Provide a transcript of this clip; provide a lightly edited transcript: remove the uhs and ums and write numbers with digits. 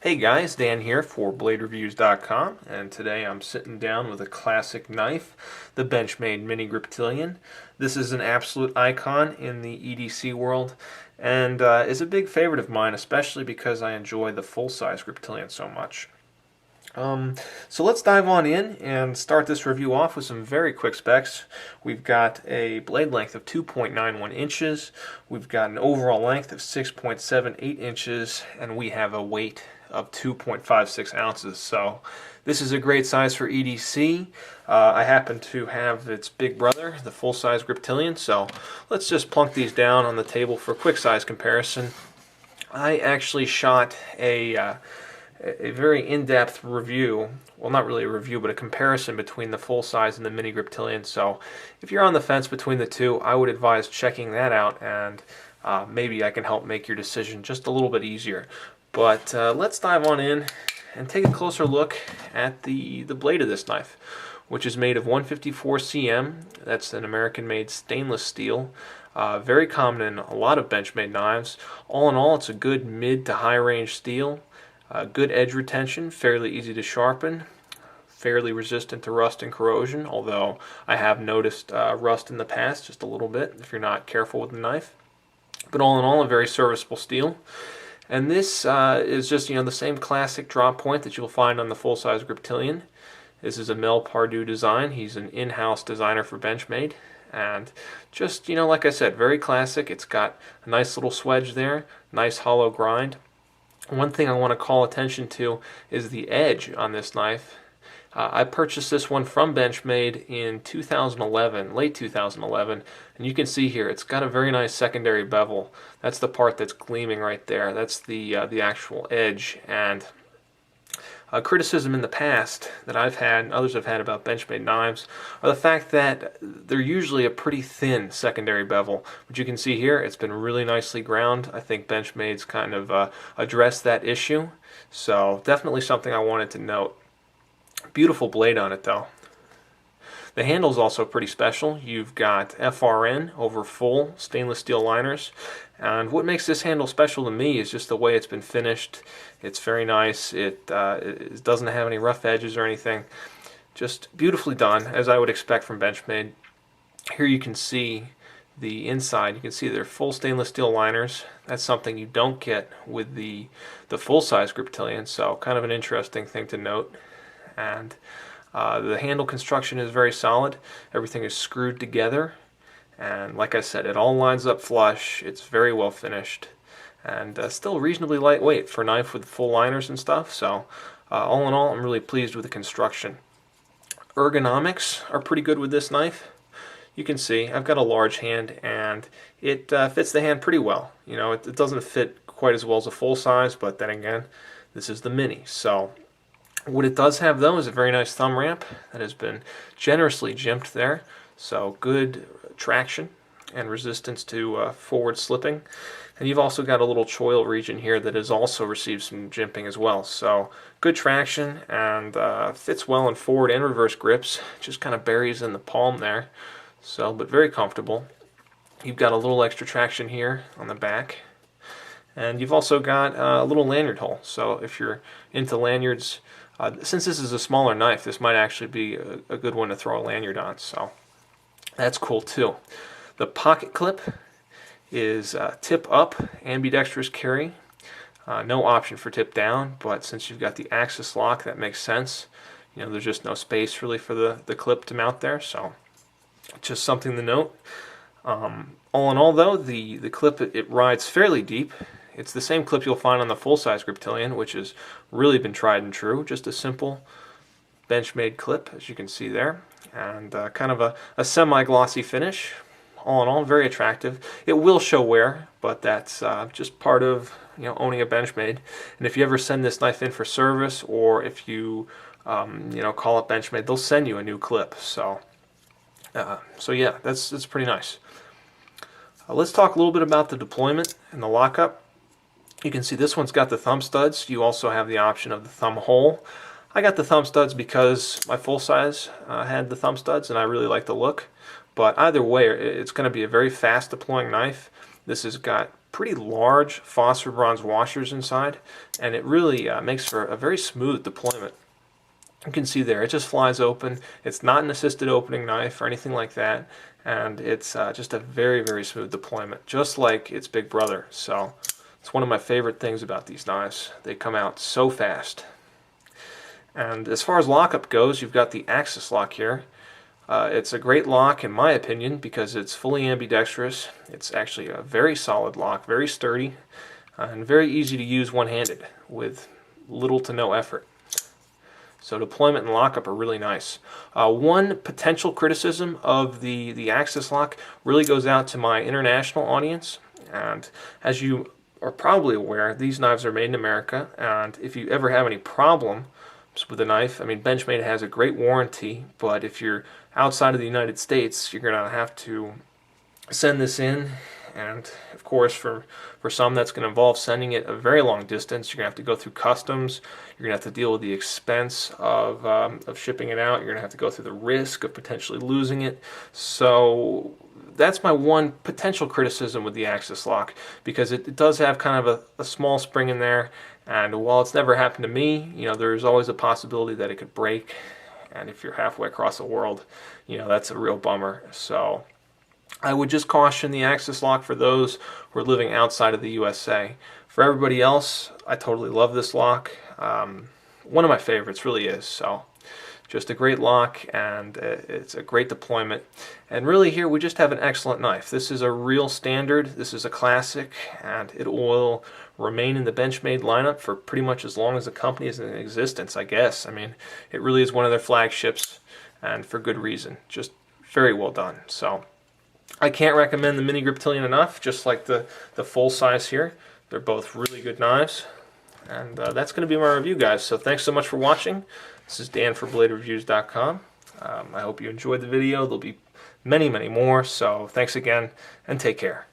Hey guys, Dan here for BladeReviews.com, and today I'm sitting down with a classic knife, the Benchmade Mini Griptilian. This is an absolute icon in the EDC world, and is a big favorite of mine, especially because I enjoy the full-size Griptilian so much. So let's dive on in and start this review off with some very quick specs. We've got a blade length of 2.91 inches, we've got an overall length of 6.78 inches, and we have a weight of 2.56 ounces. So this is a great size for EDC. I happen to have its big brother, the full-size Griptilian, so let's just plunk these down on the table for a quick size comparison. I actually shot a very in-depth review, well, not really a review, but a comparison between the full-size and the Mini Griptilian. So if you're on the fence between the two, I would advise checking that out, and maybe I can help make your decision just a little bit easier. But let's dive on in and take a closer look at the blade of this knife, which is made of 154 cm. That's an American-made stainless steel. Very common in a lot of Benchmade knives. All in all, it's a good mid to high range steel. Good edge retention, fairly easy to sharpen, fairly resistant to rust and corrosion, although I have noticed rust in the past, just a little bit, if you're not careful with the knife. But all in all, a very serviceable steel. And this is just, the same classic drop point that you'll find on the full-size Griptilian. This is a Mel Pardue design. He's an in-house designer for Benchmade. And just, like I said, very classic. It's got a nice little swedge there, nice hollow grind. One thing I want to call attention to is the edge on this knife. I purchased this one from Benchmade in 2011, late 2011, and you can see here it's got a very nice secondary bevel. That's the part that's gleaming right there. That's the actual edge. And criticism in the past that I've had and others have had about Benchmade knives are the fact that they're usually a pretty thin secondary bevel. But you can see here it's been really nicely ground. I think Benchmade's kind of addressed that issue. So definitely something I wanted to note. Beautiful blade on it though. The handle's also pretty special. You've got FRN over full stainless steel liners. And what makes this handle special to me is just the way it's been finished. It's very nice. It doesn't have any rough edges or anything. Just beautifully done, as I would expect from Benchmade. Here you can see the inside. You can see they're full stainless steel liners. That's something you don't get with the full-size Griptilian, so kind of an interesting thing to note. And the handle construction is very solid. Everything is screwed together, and like I said, it all lines up flush. It's very well finished, and still reasonably lightweight for a knife with full liners and stuff. So all in all, I'm really pleased with the construction. Ergonomics are pretty good with this knife. You can see I've got a large hand, and it fits the hand pretty well. It doesn't fit quite as well as a full size, but then again, this is the Mini. So what it does have though is a very nice thumb ramp that has been generously jimped there, so good traction and resistance to forward slipping. And you've also got a little choil region here that has also received some jimping as well, so good traction, and fits well in forward and reverse grips. Just kind of buries in the palm there, so but very comfortable. You've got a little extra traction here on the back, and you've also got a little lanyard hole, so if you're into lanyards, since this is a smaller knife, this might actually be a good one to throw a lanyard on, so that's cool too. The pocket clip is tip up, ambidextrous carry. No option for tip down, but since you've got the axis lock, that makes sense. There's just no space really for the clip to mount there, so just something to note. All in all though, the clip, it rides fairly deep. It's the same clip you'll find on the full-size Griptilian, which has really been tried and true. Just a simple Benchmade clip, as you can see there, and kind of a semi-glossy finish. All in all, very attractive. It will show wear, but that's just part of owning a Benchmade. And if you ever send this knife in for service, or if you call up Benchmade, they'll send you a new clip. So yeah, that's pretty nice. Let's talk a little bit about the deployment and the lockup. You can see this one's got the thumb studs. You also have the option of the thumb hole. I got the thumb studs because my full size had the thumb studs, and I really like the look. But either way, it's going to be a very fast deploying knife. This has got pretty large phosphor bronze washers inside, and it really makes for a very smooth deployment. You can see there, it just flies open. It's not an assisted opening knife or anything like that, and it's just a very, very smooth deployment, just like its big brother. So it's one of my favorite things about these knives. They come out so fast. And as far as lockup goes, you've got the Axis lock here. It's a great lock in my opinion because it's fully ambidextrous. It's actually a very solid lock, very sturdy, and very easy to use one-handed with little to no effort. So deployment and lockup are really nice. One potential criticism of the Axis lock really goes out to my international audience. And as you are probably aware, these knives are made in America. And if you ever have any problems with a knife, I mean, Benchmade has a great warranty. But if you're outside of the United States, you're going to have to send this in. And of course, for some, that's going to involve sending it a very long distance. You're going to have to go through customs. You're going to have to deal with the expense of shipping it out. You're going to have to go through the risk of potentially losing it. So that's my one potential criticism with the Axis lock, because it does have kind of a small spring in there. And while it's never happened to me, you know, there's always a possibility that it could break. And if you're halfway across the world, you know, that's a real bummer. So I would just caution the Axis lock for those who are living outside of the USA. For everybody else, I totally love this lock. One of my favorites, really is. So just a great lock, and it's a great deployment. And really here we just have an excellent knife. This is a real standard. This is a classic, and it will remain in the Benchmade lineup for pretty much as long as the company is in existence, I guess. I mean, it really is one of their flagships, and for good reason. Just very well done. So I can't recommend the Mini Griptilian enough, just like the full size here. They're both really good knives. And that's going to be my review, guys. So thanks so much for watching. This is Dan for BladeReviews.com. I hope you enjoyed the video. There'll be many, many more. So thanks again, and take care.